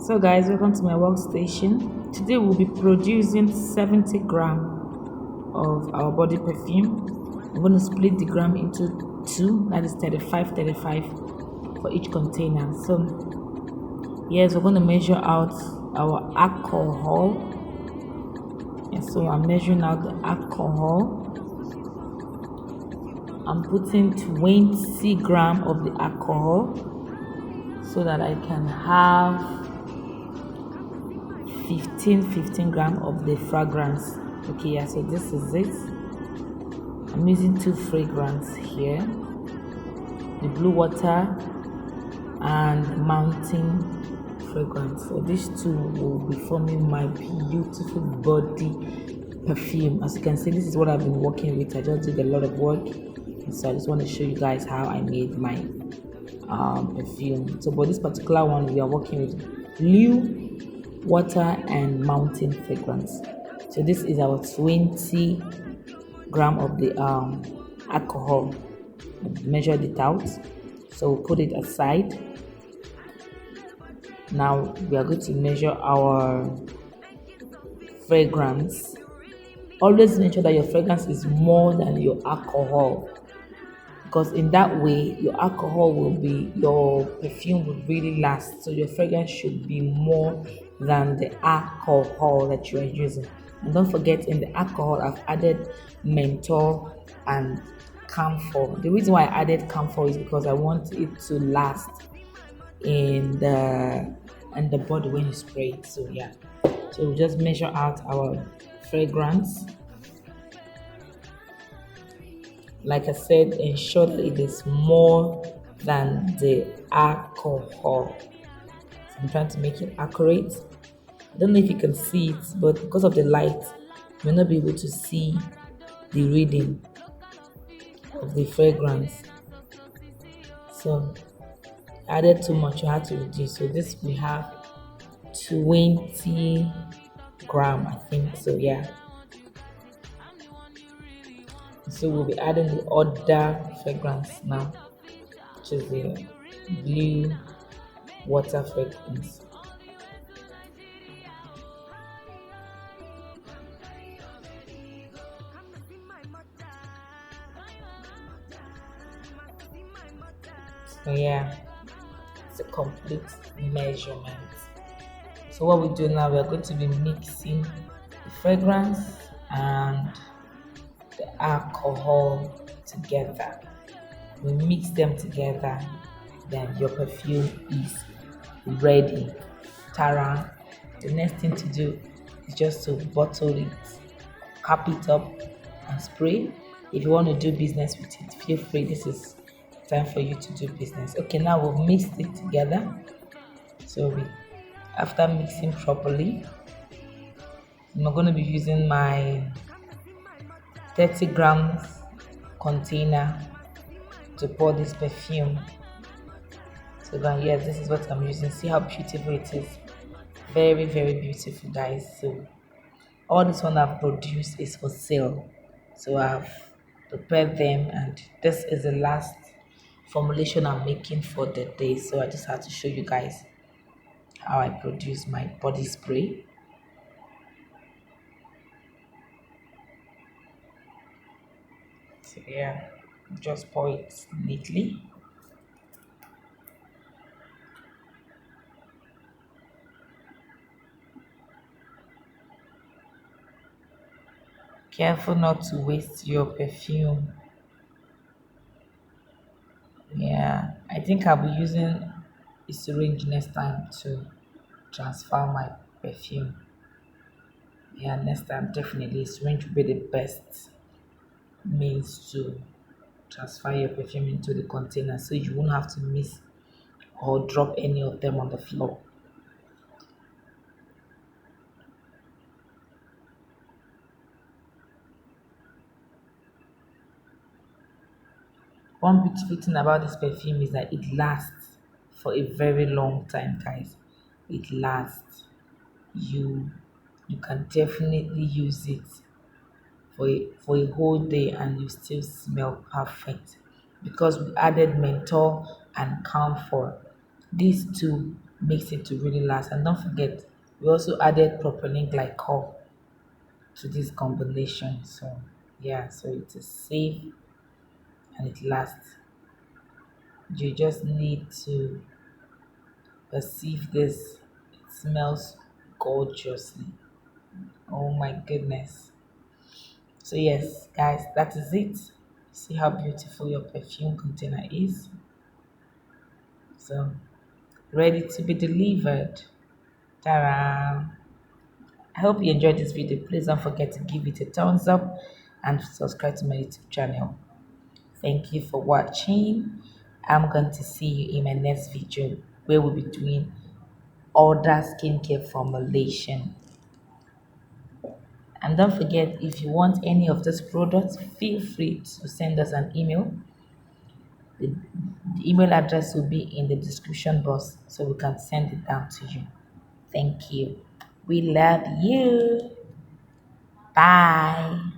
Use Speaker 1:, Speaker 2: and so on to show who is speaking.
Speaker 1: So guys, welcome to my workstation. Today we'll be producing 70 gram of our body perfume. I'm going to split the gram into two, that is 35, 35 for each container. So yes, we're going to measure out our alcohol. And so I'm measuring out the alcohol. I'm putting 20 gram of the alcohol so that I can have 15 gram of the fragrance. Okay, yeah, so this is it. I'm using two fragrance here, the blue water and mountain fragrance. So these two will be forming my beautiful body perfume. As you can see, this is what I've been working with. I just did a lot of work, so I just want to show you guys how I made my perfume. So for this particular one, we are working with blue water and mountain fragrance. So this is our 20 gram of the alcohol. Measured it out, so we'll put it aside. Now we are going to measure our fragrance. Always make sure that your fragrance is more than your alcohol, because in that way your perfume will really last. So your fragrance should be more than the alcohol that you are using. And don't forget, in the alcohol I've added menthol and camphor. The reason why I added camphor is because I want it to last in the body when you spray it. So yeah, so we'll just measure out our fragrance. Like I said, ensure that it is more than the alcohol. So I'm trying to make it accurate. I don't know if you can see it, but because of the light, you may not be able to see the reading of the fragrance. So I added too much, you have to reduce. So this we have 20 gram, I think. So yeah. So we'll be adding the other fragrance now, which is the blue water fragrance. So yeah, it's a complete measurement. So what we do now, we're going to be mixing the fragrance and the alcohol together. We mix them together, then your perfume is ready. Tara, the next thing to do is just to bottle it, cap it up, and spray. If you want to do business with it, feel free. This is time for you to do business. Okay, now we've mixed it together. So after mixing properly, I'm going to be using my 30 grams container to pour this perfume. So then, yes, this is what I'm using. See how beautiful it is. Very, very beautiful, guys. So all this one I've produced is for sale. So I've prepared them, and this is the last formulation I'm making for the day. So I just had to show you guys how I produce my body spray. So yeah, just pour it neatly. Careful not to waste your perfume. Yeah, I think I'll be using a syringe next time to transfer my perfume. Yeah, next time definitely syringe will be the best means to transfer your perfume into the container, so you won't have to miss or drop any of them on the floor. One beautiful thing about this perfume is that it lasts for a very long time, guys. It lasts. You you can definitely use it for a whole day and you still smell perfect, because we added menthol and camphor. These two makes it to really last. And don't forget, we also added propylene glycol to this combination. So yeah, so it is safe and it lasts. You just need to perceive this. It smells gorgeously. Oh my goodness. So yes, guys, that is it. See how beautiful your perfume container is. So ready to be delivered. Ta-da! I hope you enjoyed this video. Please don't forget to give it a thumbs up and subscribe to my YouTube channel. Thank you for watching. I'm going to see you in my next video where we'll be doing other skincare formulation. And don't forget, if you want any of these products, feel free to send us an email. The email address will be in the description box so we can send it down to you. Thank you. We love you. Bye.